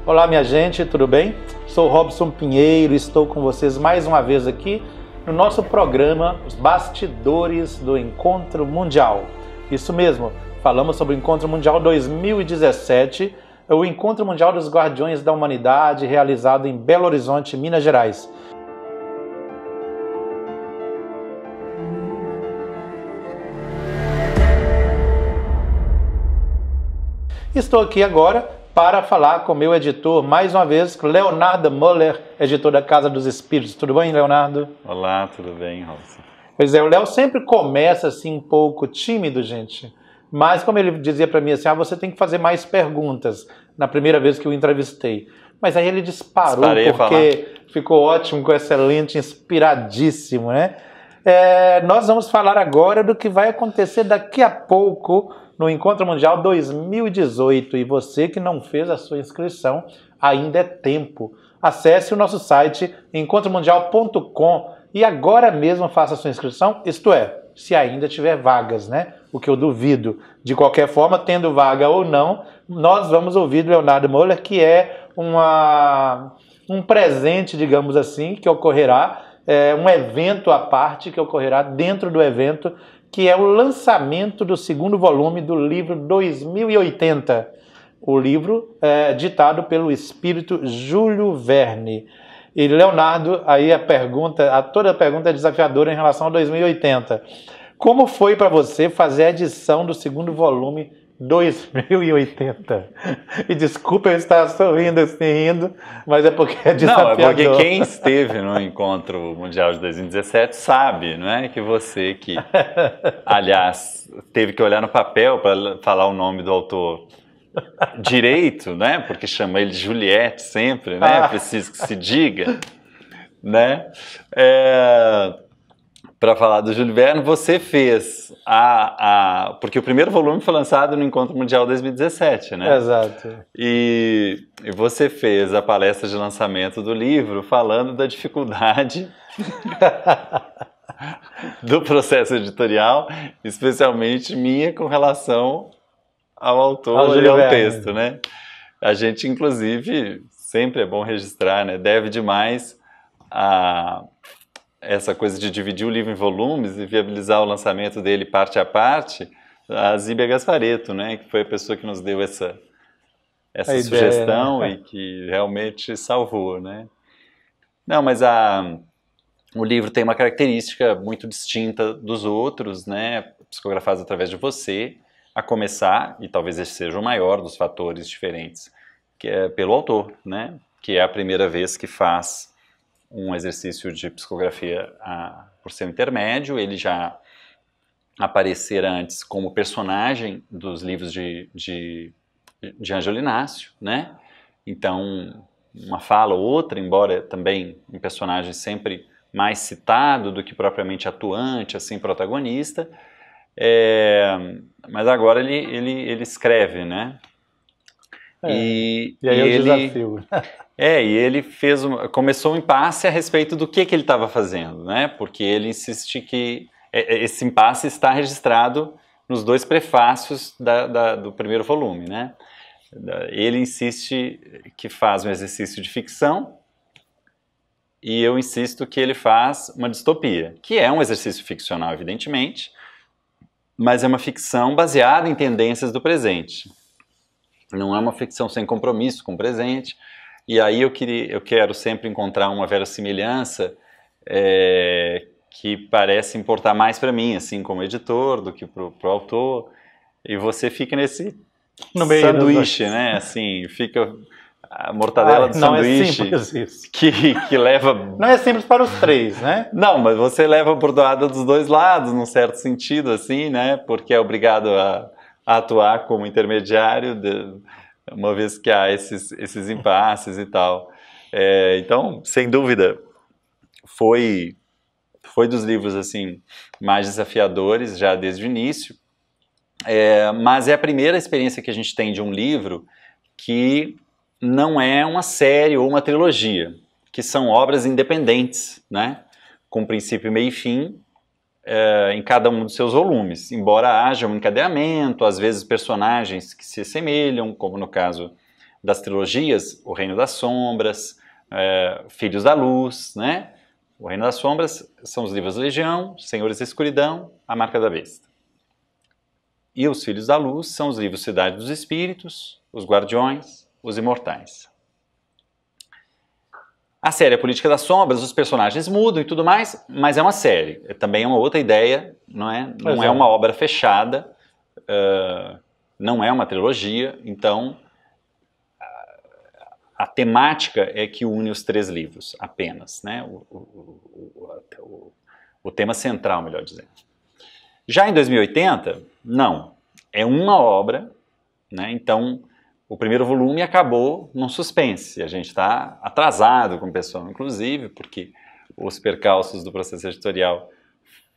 Olá, minha gente, tudo bem? Sou Robson Pinheiro, estou com vocês mais uma vez aqui no nosso programa Os Bastidores do Encontro Mundial. Isso mesmo, falamos sobre o Encontro Mundial 2017, o Encontro Mundial dos Guardiões da Humanidade, realizado em Belo Horizonte, Minas Gerais. Estou aqui agora para falar com o meu editor, mais uma vez, Leonardo Moller, editor da Casa dos Espíritos. Tudo bem, Leonardo? Olá, tudo bem, Robson? Pois é, o Léo sempre começa assim um pouco tímido, gente. Mas como ele dizia para mim assim, você tem que fazer mais perguntas, na primeira vez que eu entrevistei. Mas aí ele disparou, porque ficou ótimo, excelente, inspiradíssimo, né? Nós vamos falar agora do que vai acontecer daqui a pouco no Encontro Mundial 2018. E você que não fez a sua inscrição, ainda é tempo. Acesse o nosso site encontromundial.com e agora mesmo faça a sua inscrição, isto é, se ainda tiver vagas, né? O que eu duvido. De qualquer forma, tendo vaga ou não, nós vamos ouvir do Leonardo Moller, que é um presente, digamos assim, que ocorrerá, um evento à parte que ocorrerá dentro do evento, que é o lançamento do segundo volume do livro 2080. O livro é ditado pelo espírito Júlio Verne. E Leonardo, aí toda a pergunta é desafiadora em relação a 2080. Como foi para você fazer a edição do segundo volume 2080? E desculpa eu estar sorrindo assim, rindo, mas é porque é desafiador. Não, é porque quem esteve no Encontro Mundial de 2017 sabe, não é? Que você que, aliás, teve que olhar no papel para falar o nome do autor direito, né? Porque chama ele de Juliette sempre, né? Preciso que se diga, né? Para falar do Júlio Verne, você fez porque o primeiro volume foi lançado no Encontro Mundial 2017, né? Exato. E você fez a palestra de lançamento do livro falando da dificuldade do processo editorial, especialmente minha com relação ao autor e ao texto, né? A gente, inclusive, sempre é bom registrar, né? Deve demais essa coisa de dividir o livro em volumes e viabilizar o lançamento dele parte a parte, a Zíbia Gasparetto, né, que foi a pessoa que nos deu essa sugestão, né? E que realmente salvou, né? Não, mas o livro tem uma característica muito distinta dos outros, né, psicografados através de você, a começar, e talvez esse seja o maior dos fatores diferentes, que é pelo autor, né, que é a primeira vez que faz um exercício de psicografia por seu intermédio. Ele já aparecera antes como personagem dos livros de Ângelo Inácio, né? Então, uma fala ou outra, embora também um personagem sempre mais citado do que propriamente atuante, assim, protagonista, mas agora ele escreve, né? E aí é o desafio. E ele começou um impasse a respeito do que ele estava fazendo, né? Porque ele insiste que esse impasse está registrado nos dois prefácios do primeiro volume, né? Ele insiste que faz um exercício de ficção e eu insisto que ele faz uma distopia, que é um exercício ficcional, evidentemente, mas é uma ficção baseada em tendências do presente. Não é uma ficção sem compromisso com o presente. E aí eu quero sempre encontrar uma verossimilhança que parece importar mais para mim, assim, como editor, do que pro autor. E você fica nesse sanduíche, né? Assim, fica a mortadela do sanduíche. Não é simples isso. Que leva... Não é simples para os três, né? Não, mas você leva a bordoada dos dois lados, num certo sentido, assim, né? Porque é obrigado a atuar como intermediário, uma vez que há esses impasses e tal. Então, sem dúvida, foi dos livros assim mais desafiadores já desde o início, mas é a primeira experiência que a gente tem de um livro que não é uma série ou uma trilogia, que são obras independentes, né? Com princípio, meio e fim, em cada um dos seus volumes, embora haja um encadeamento, às vezes personagens que se assemelham, como no caso das trilogias, O Reino das Sombras, Filhos da Luz, né? O Reino das Sombras são os livros Legião, Senhores da Escuridão, A Marca da Besta. E os Filhos da Luz são os livros Cidade dos Espíritos, Os Guardiões, Os Imortais. A série A Política das Sombras, os personagens mudam e tudo mais, mas é uma série. Também é uma outra ideia, não é? Não é uma obra fechada, não é uma trilogia, então a temática é que une os 3 livros apenas, né? O tema central, melhor dizendo. Já em 2080, não. É uma obra, né? Então o primeiro volume acabou num suspense. A gente está atrasado com o pessoal, inclusive, porque os percalços do processo editorial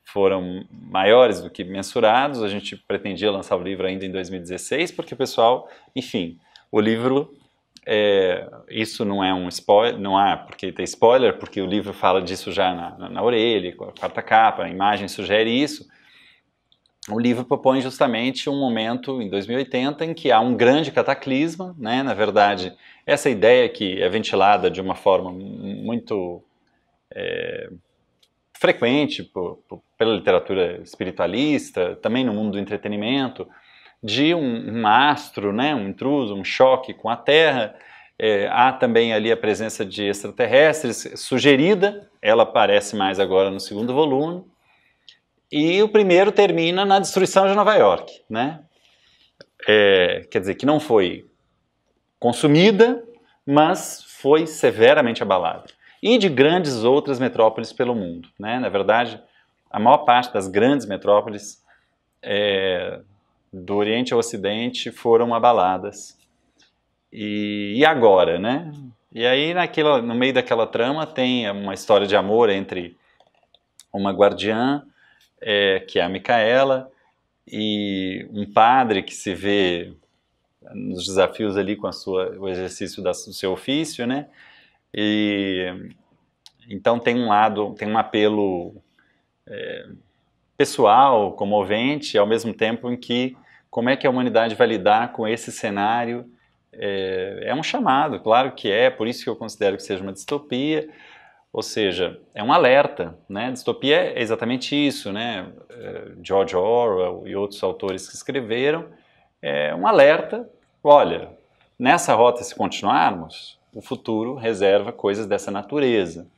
foram maiores do que mensurados. A gente pretendia lançar o livro ainda em 2016, porque o pessoal, enfim, o livro, isso não é um spoiler, não há porque tem spoiler, porque o livro fala disso já na orelha, com a 4ª capa, a imagem sugere isso. O livro propõe justamente um momento, em 2080, em que há um grande cataclisma, né? Na verdade, essa ideia que é ventilada de uma forma muito frequente pela literatura espiritualista, também no mundo do entretenimento, de um astro, né? Um intruso, um choque com a Terra. Há também ali a presença de extraterrestres, sugerida, ela aparece mais agora no 2º volume. E o primeiro termina na destruição de Nova York, né? Quer dizer, que não foi consumida, mas foi severamente abalada. E de grandes outras metrópoles pelo mundo, né? Na verdade, a maior parte das grandes metrópoles do Oriente ao Ocidente foram abaladas. E agora, né? E aí, no meio daquela trama, tem uma história de amor entre uma guardiã, que é a Micaela, e um padre que se vê nos desafios ali com o exercício do seu ofício, né? E então tem um apelo pessoal, comovente, ao mesmo tempo em que como é que a humanidade vai lidar com esse cenário? É um chamado, claro que por isso que eu considero que seja uma distopia. Ou seja, é um alerta, né? Distopia é exatamente isso, né? George Orwell e outros autores que escreveram, um alerta, olha, nessa rota se continuarmos, o futuro reserva coisas dessa natureza.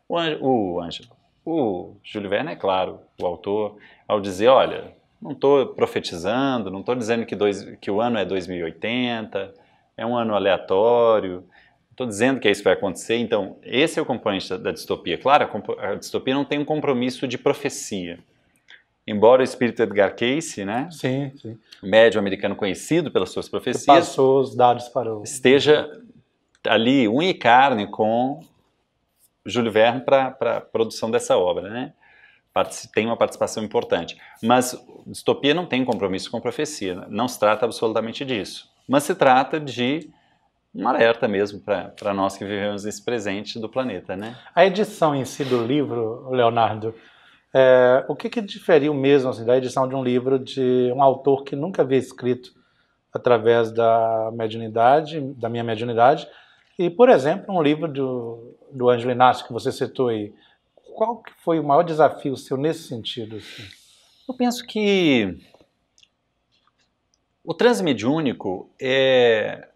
O Júlio Verne é claro, o autor, ao dizer, olha, não estou profetizando, não estou dizendo que o ano é 2080, é um ano aleatório, estou dizendo que isso vai acontecer. Então, esse é o componente da distopia. Claro, a distopia não tem um compromisso de profecia. Embora o espírito Edgar Cayce, né, sim. médium americano conhecido pelas suas profecias, que passou os dados para esteja ali unha e carne com Júlio Verne para a produção dessa obra, né? Tem uma participação importante. Mas distopia não tem compromisso com profecia, não se trata absolutamente disso. Mas se trata de um alerta mesmo para nós que vivemos nesse presente do planeta, né? A edição em si do livro, Leonardo, o que diferiu mesmo assim, da edição de um livro de um autor que nunca havia escrito através da minha mediunidade, e, por exemplo, um livro do Ângelo Inácio que você citou aí? Qual que foi o maior desafio seu nesse sentido? Assim? Eu penso que o transmediúnico é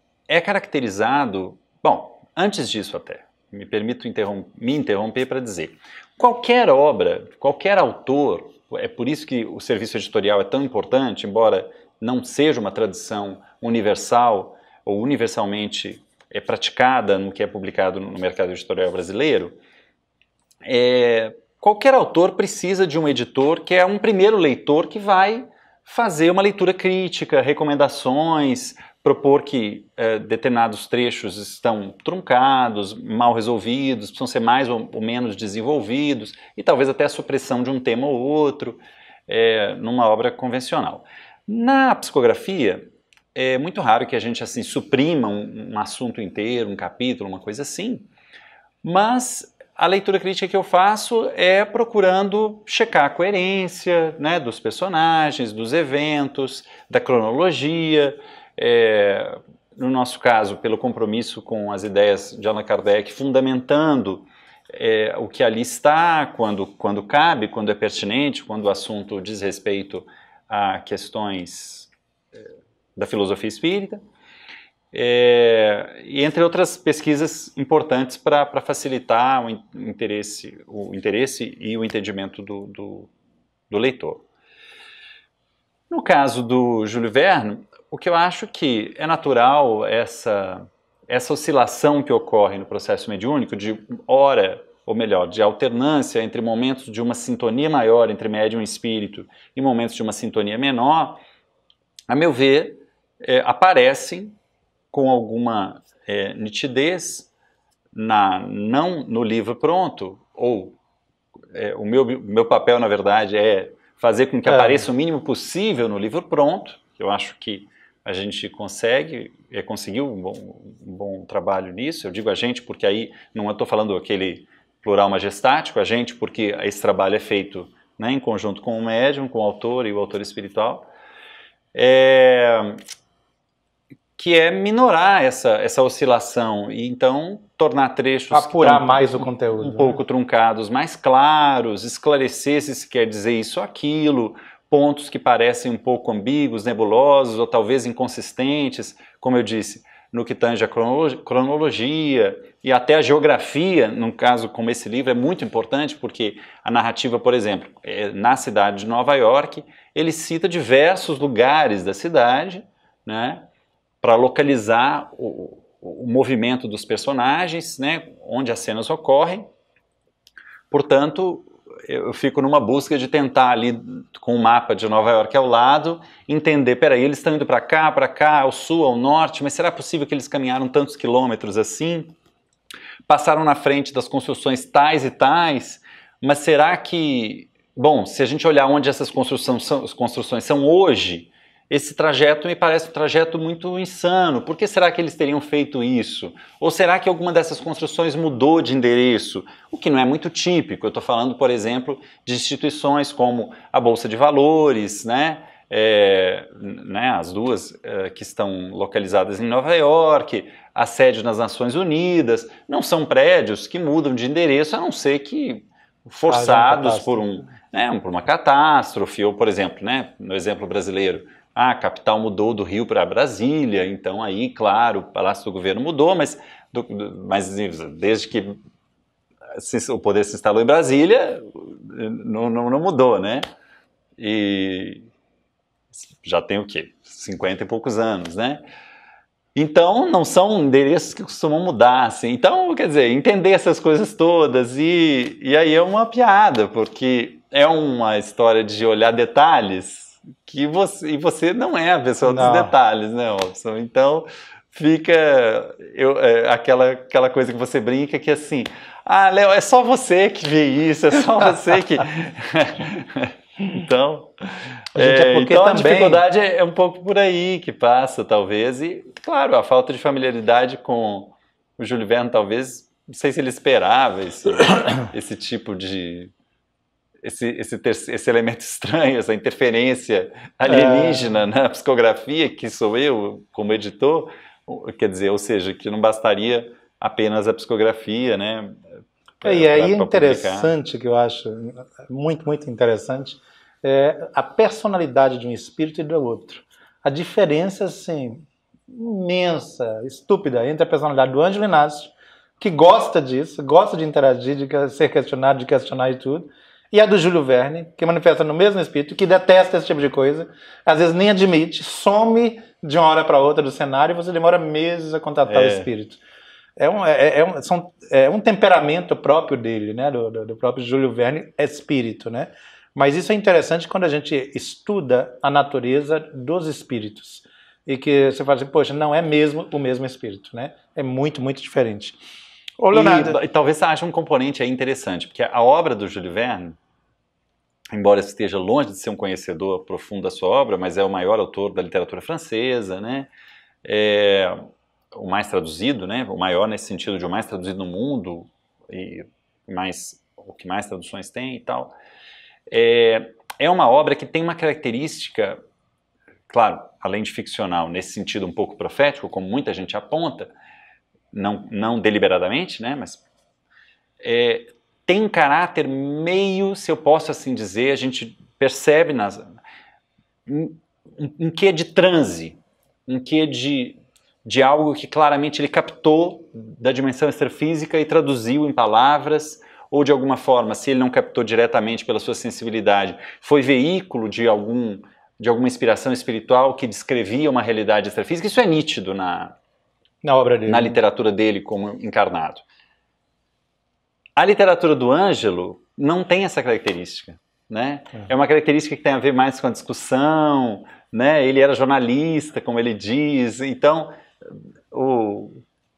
caracterizado... Bom, antes disso até, me permito me interromper para dizer, qualquer obra, qualquer autor, é por isso que o serviço editorial é tão importante, embora não seja uma tradição universal ou universalmente praticada no que é publicado no mercado editorial brasileiro, qualquer autor precisa de um editor que é um primeiro leitor que vai fazer uma leitura crítica, recomendações, propor que determinados trechos estão truncados, mal resolvidos, precisam ser mais ou menos desenvolvidos, e talvez até a supressão de um tema ou outro numa obra convencional. Na psicografia, é muito raro que a gente assim suprima um assunto inteiro, um capítulo, uma coisa assim, mas a leitura crítica que eu faço é procurando checar a coerência, né, dos personagens, dos eventos, da cronologia, no nosso caso, pelo compromisso com as ideias de Allan Kardec, fundamentando o que ali está, quando cabe, quando é pertinente, quando o assunto diz respeito a questões da filosofia espírita, e entre outras pesquisas importantes para facilitar o interesse e o entendimento do leitor. No caso do Júlio Verne, o que eu acho que é natural essa oscilação que ocorre no processo mediúnico de de alternância entre momentos de uma sintonia maior entre médium e espírito e momentos de uma sintonia menor, a meu ver, aparecem com alguma nitidez, não no livro pronto, ou o meu papel, na verdade, é fazer com que apareça o mínimo possível no livro pronto. Eu acho que a gente conseguiu um bom trabalho nisso. Eu digo a gente porque aí não estou falando aquele plural majestático, a gente porque esse trabalho é feito, né, em conjunto com o médium, com o autor e o autor espiritual, que é minorar essa oscilação e então tornar trechos apurar mais o conteúdo, um pouco truncados, mais claros, esclarecer se quer dizer isso ou aquilo, pontos que parecem um pouco ambíguos, nebulosos ou talvez inconsistentes, como eu disse, no que tange a cronologia e até a geografia, num caso como esse livro, é muito importante porque a narrativa, por exemplo, na cidade de Nova York, ele cita diversos lugares da cidade, né, para localizar o movimento dos personagens, né, onde as cenas ocorrem. Portanto, eu fico numa busca de tentar ali, com o mapa de Nova York ao lado, entender, peraí, eles estão indo para cá, ao sul, ao norte, mas será possível que eles caminharam tantos quilômetros assim? Passaram na frente das construções tais e tais, mas será que... Bom, se a gente olhar onde essas construções são hoje, esse trajeto me parece um trajeto muito insano. Por que será que eles teriam feito isso? Ou será que alguma dessas construções mudou de endereço? O que não é muito típico. Eu estou falando, por exemplo, de instituições como a Bolsa de Valores, né? As duas que estão localizadas em Nova York, a sede nas Nações Unidas. Não são prédios que mudam de endereço, a não ser que forçados por uma catástrofe, ou, por exemplo, né, no exemplo brasileiro, a capital mudou do Rio para Brasília, então aí, claro, o Palácio do Governo mudou, mas desde que o poder se instalou em Brasília, não mudou, né? E já tem o quê? 50 e poucos anos, né? Então, não são endereços que costumam mudar, assim. Então, quer dizer, entender essas coisas todas e aí é uma piada, porque é uma história de olhar detalhes que você não é a pessoa dos detalhes, né, Robson? Então, fica aquela coisa que você brinca que assim, Léo, é só você que vê isso, é só você que... Então, a dificuldade é um pouco por aí que passa, talvez, e, claro, a falta de familiaridade com o Júlio Verne, talvez, não sei se ele esperava esse tipo de... Esse elemento estranho, essa interferência alienígena na psicografia, que sou eu como editor, quer dizer, ou seja, que não bastaria apenas a psicografia, né? E aí é interessante, que eu acho muito, muito interessante, a personalidade de um espírito e do outro. A diferença, assim, imensa, estúpida, entre a personalidade do Ângelo Inácio, que gosta disso, gosta de interagir, de ser questionado, de questionar e tudo, e a do Júlio Verne, que manifesta no mesmo espírito, que detesta esse tipo de coisa, às vezes nem admite, some de uma hora para outra do cenário e você demora meses a contatar o espírito. É um temperamento próprio dele, né? Do próprio Júlio Verne, espírito, né? Mas isso é interessante quando a gente estuda a natureza dos espíritos. E que você fala assim, poxa, não é mesmo o mesmo espírito, né? É muito, muito diferente. Ô, Leonardo, e talvez você ache um componente aí interessante, porque a obra do Júlio Verne, embora esteja longe de ser um conhecedor profundo da sua obra, mas é o maior autor da literatura francesa, né? O mais traduzido, né? O maior nesse sentido de o mais traduzido no mundo, e o que mais traduções tem e tal. É uma obra que tem uma característica claro, além de ficcional, nesse sentido um pouco profético, como muita gente aponta, não deliberadamente, né, mas tem um caráter meio, se eu posso assim dizer, a gente percebe um quê de transe, um quê de algo que claramente ele captou da dimensão extrafísica e traduziu em palavras, ou de alguma forma, se ele não captou diretamente pela sua sensibilidade, foi veículo de alguma inspiração espiritual que descrevia uma realidade extrafísica. Isso é nítido na obra dele, na literatura dele como encarnado. A literatura do Ângelo não tem essa característica, né? É uma característica que tem a ver mais com a discussão, né? Ele era jornalista, como ele diz, então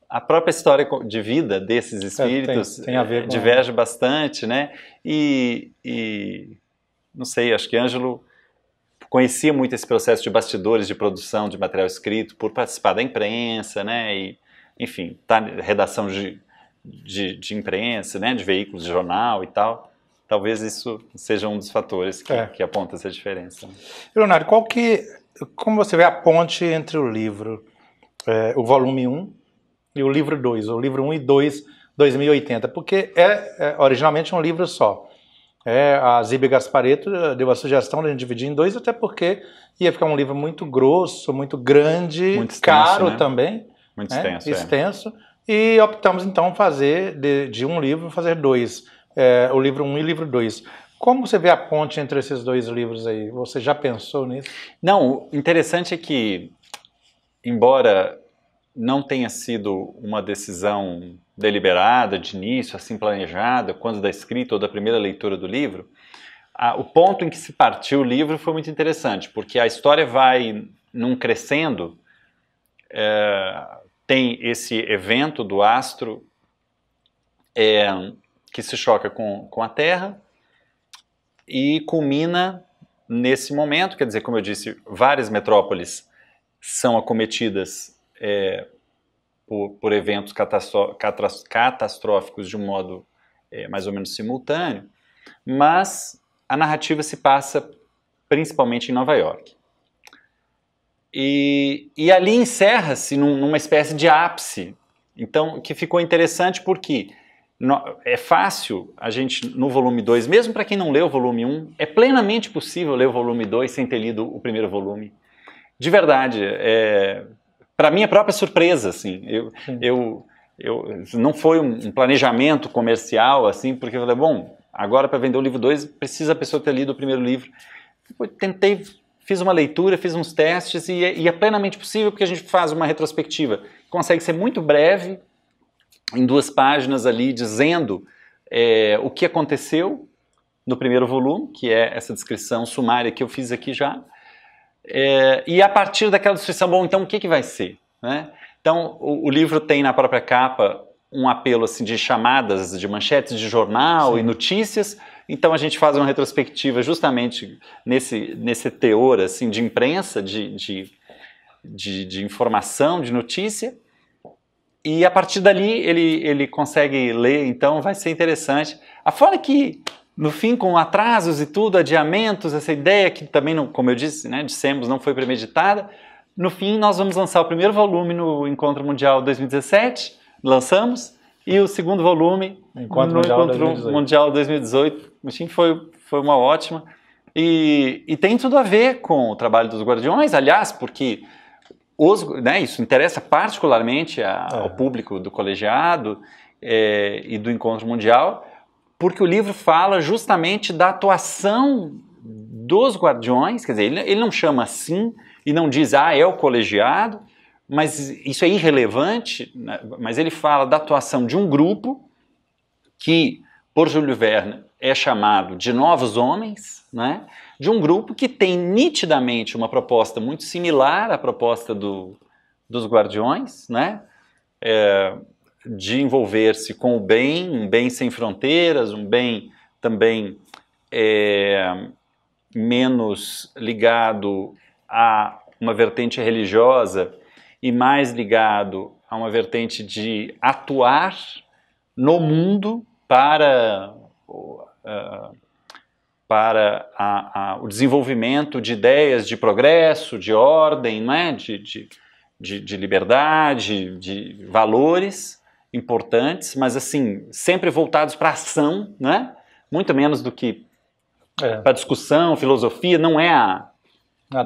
a própria história de vida desses espíritos tem a ver com diverge bastante, né? E não sei, acho que Ângelo conhecia muito esse processo de bastidores de produção de material escrito por participar da imprensa, né? E, enfim, tá redação de imprensa, né? De veículos de jornal e tal. Talvez isso seja um dos fatores que aponta essa diferença. Leonardo, como você vê a ponte entre o livro, o volume 1 e o livro 2, o livro 1 e 2, 2080? Porque originalmente um livro só. A Zíbia Gasparetto deu a sugestão de a gente dividir em 2, até porque ia ficar um livro muito grosso, muito grande, muito extenso, caro, né? Também. Muito extenso. E optamos então fazer de um livro, fazer 2. O livro 1 e o livro 2. Como você vê a ponte entre esses 2 livros aí? Você já pensou nisso? Não, o interessante é que, embora não tenha sido uma decisão deliberada, de início, assim planejada, quando da escrita ou da primeira leitura do livro, o ponto em que se partiu o livro foi muito interessante, porque a história vai num crescendo, tem esse evento do astro que se choca com a Terra e culmina nesse momento, quer dizer, como eu disse, várias metrópoles são acometidas por eventos catastróficos de um modo mais ou menos simultâneo, mas a narrativa se passa principalmente em Nova York. E ali encerra-se numa espécie de ápice, então, que ficou interessante porque é fácil a gente, no volume 2, mesmo para quem não leu o volume 1, é plenamente possível ler o volume 2 sem ter lido o primeiro volume. De verdade, para mim é própria surpresa, assim, não foi um planejamento comercial, assim, porque eu falei, bom, agora para vender o livro 2 precisa a pessoa ter lido o primeiro livro. Eu tentei, fiz uma leitura, fiz uns testes e é plenamente possível porque a gente faz uma retrospectiva, consegue ser muito breve, em 2 páginas ali, dizendo o que aconteceu no primeiro volume, que é essa descrição sumária que eu fiz aqui já, e a partir daquela descrição, bom, então o que vai ser? Né? Então, o livro tem na própria capa um apelo assim, de chamadas, de manchetes de jornal. Sim. E notícias, então a gente faz uma retrospectiva justamente nesse teor assim, de imprensa, de informação, de notícia, e a partir dali ele consegue ler, então vai ser interessante. Afora que, no fim, com atrasos e tudo, adiamentos, essa ideia que também, não, como eu disse, né, dissemos, não foi premeditada, no fim nós vamos lançar o primeiro volume no Encontro Mundial 2017, lançamos, e o segundo volume no Encontro Mundial 2018. Enfim, foi uma ótima. E tem tudo a ver com o trabalho dos Guardiões, aliás, porque isso interessa particularmente ao público do colegiado e do Encontro Mundial, porque o livro fala justamente da atuação dos Guardiões, quer dizer, ele não chama assim e não diz, é o colegiado, mas isso é irrelevante, né? Mas ele fala da atuação de um grupo que, por Júlio Verne, é chamado de Novos Homens, né? De um grupo que tem nitidamente uma proposta muito similar à proposta dos Guardiões, né? De envolver-se com o bem, um bem sem fronteiras, um bem também menos ligado a uma vertente religiosa e mais ligado a uma vertente de atuar no mundo para para o desenvolvimento de ideias de progresso, de ordem, né? de liberdade, de valores importantes, mas assim, sempre voltados para a ação, né? Muito menos do que para discussão, filosofia, não é a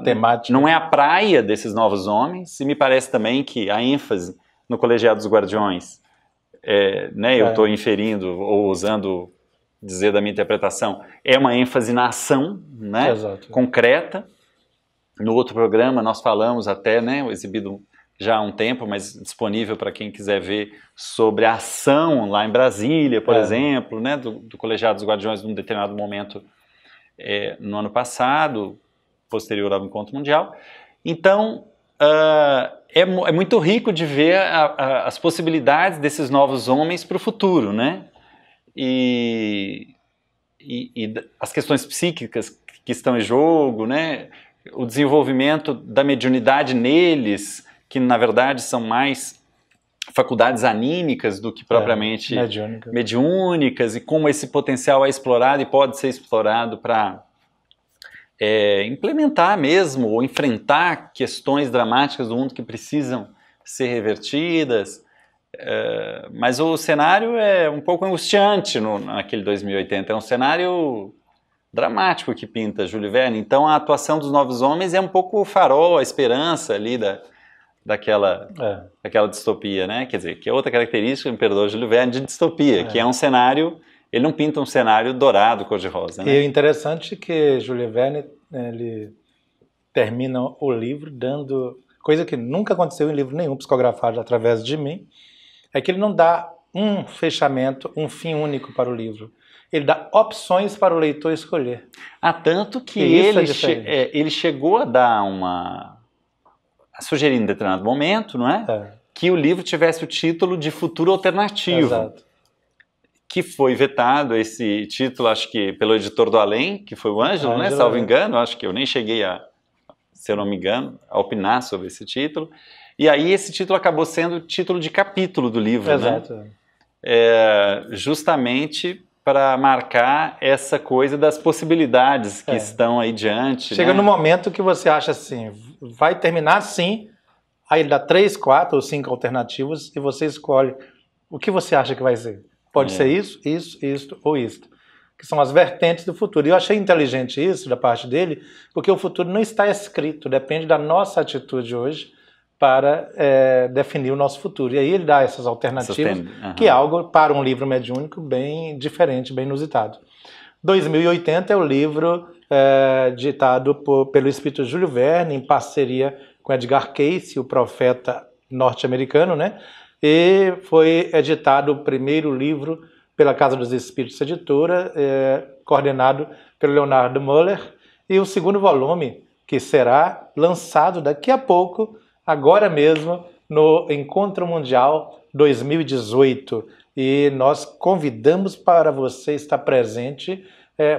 temática. Não é a praia desses novos homens, e me parece também que a ênfase no Colegiado dos Guardiões, eu estou inferindo ou usando dizer da minha interpretação, é uma ênfase na ação, né? Concreta. No outro programa nós falamos até, né, exibido já há um tempo, mas disponível para quem quiser ver, sobre a ação lá em Brasília, por exemplo, né, do Colegiado dos Guardiões num determinado momento no ano passado, posterior ao Encontro Mundial. Então, é muito rico de ver as possibilidades desses novos homens para o futuro, né? E as questões psíquicas que estão em jogo, né? O desenvolvimento da mediunidade neles, que na verdade são mais faculdades anímicas do que propriamente mediúnicas, e como esse potencial é explorado e pode ser explorado para implementar mesmo ou enfrentar questões dramáticas do mundo que precisam ser revertidas. Mas o cenário é um pouco angustiante naquele 2080, é um cenário dramático que pinta Júlio Verne. Então a atuação dos novos homens é um pouco o farol, a esperança ali daquela distopia, né? Quer dizer, que é outra característica, me perdoa, Júlio Verne, de distopia, que é um cenário, ele não pinta um cenário dourado, cor-de-rosa, né? E é interessante que Júlio Verne, ele termina o livro dando, coisa que nunca aconteceu em livro nenhum psicografado através de mim, é que ele não dá um fechamento, um fim único para o livro. Ele dá opções para o leitor escolher. Tanto que ele chegou a dar a sugerir em determinado momento, não é? Que o livro tivesse o título de Futuro Alternativo. Exato. Que foi vetado esse título, acho que pelo editor do Além, que foi o Ângelo, né? Salvo engano, acho que eu nem cheguei se eu não me engano, a opinar sobre esse título. E aí esse título acabou sendo o título de capítulo do livro, exato, né? Justamente para marcar essa coisa das possibilidades que estão aí diante. Chega no momento que você acha assim, vai terminar assim, aí ele dá 3, 4 ou 5 alternativas e você escolhe o que você acha que vai ser. Pode ser isso, isto ou isto, que são as vertentes do futuro. E eu achei inteligente isso da parte dele, porque o futuro não está escrito, depende da nossa atitude hoje para definir o nosso futuro. E aí ele dá essas alternativas, que é algo para um livro mediúnico bem diferente, bem inusitado. 2080 é o livro ditado pelo espírito Júlio Verne, em parceria com Edgar Cayce, o profeta norte-americano, né? E foi editado o primeiro livro pela Casa dos Espíritos Editora, coordenado pelo Leonardo Muller, e o segundo volume, que será lançado daqui a pouco, agora mesmo, no Encontro Mundial 2018. E nós convidamos para você estar presente,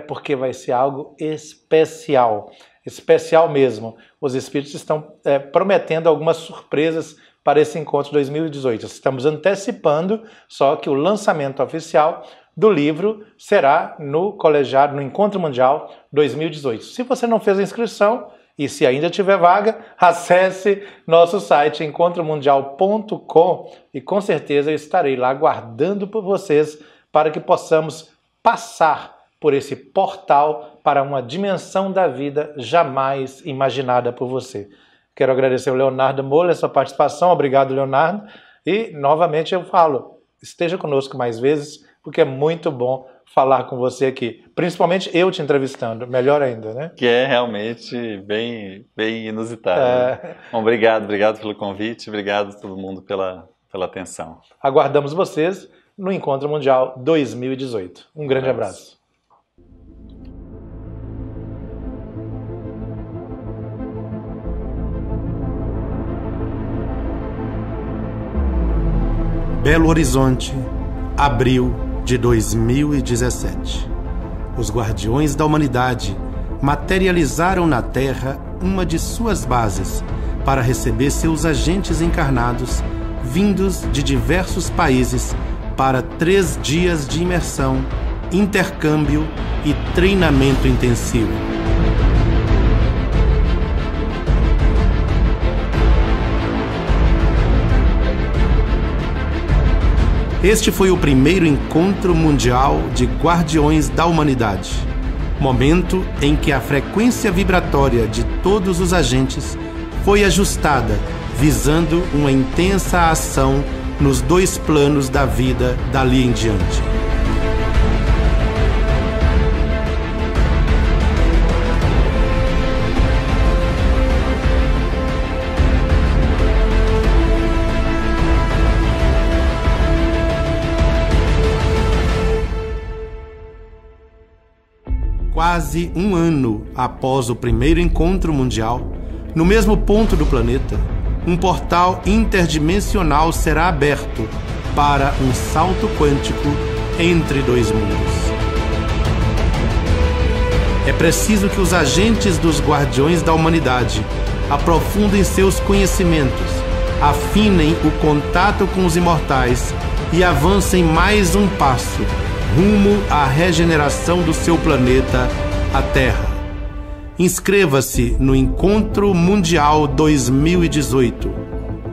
porque vai ser algo especial. Especial mesmo. Os Espíritos estão prometendo algumas surpresas para esse Encontro 2018. Estamos antecipando, só que o lançamento oficial do livro será no Colegiado, no Encontro Mundial 2018. Se você não fez a inscrição, e se ainda tiver vaga, acesse nosso site encontromundial.com e com certeza eu estarei lá aguardando por vocês para que possamos passar por esse portal para uma dimensão da vida jamais imaginada por você. Quero agradecer ao Leonardo Muller, sua participação. Obrigado, Leonardo. E, novamente, eu falo, esteja conosco mais vezes, porque é muito bom falar com você aqui. Principalmente eu te entrevistando, melhor ainda, né? Que é realmente bem inusitado. Né? Bom, obrigado pelo convite, obrigado a todo mundo pela atenção. Aguardamos vocês no Encontro Mundial 2018. Um grande abraço. Belo Horizonte, abril de 2017. Os Guardiões da Humanidade materializaram na Terra uma de suas bases para receber seus agentes encarnados vindos de diversos países para 3 dias de imersão intercâmbio e treinamento intensivo. Este foi o primeiro encontro mundial de Guardiões da Humanidade, momento em que a frequência vibratória de todos os agentes foi ajustada, visando uma intensa ação nos 2 planos da vida dali em diante. Quase um ano após o primeiro encontro mundial, no mesmo ponto do planeta, um portal interdimensional será aberto para um salto quântico entre 2 mundos. É preciso que os agentes dos Guardiões da Humanidade aprofundem seus conhecimentos, afinem o contato com os imortais e avancem mais um passo rumo à regeneração do seu planeta, a Terra. Inscreva-se no Encontro Mundial 2018.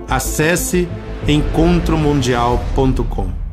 Acesse encontromundial.com.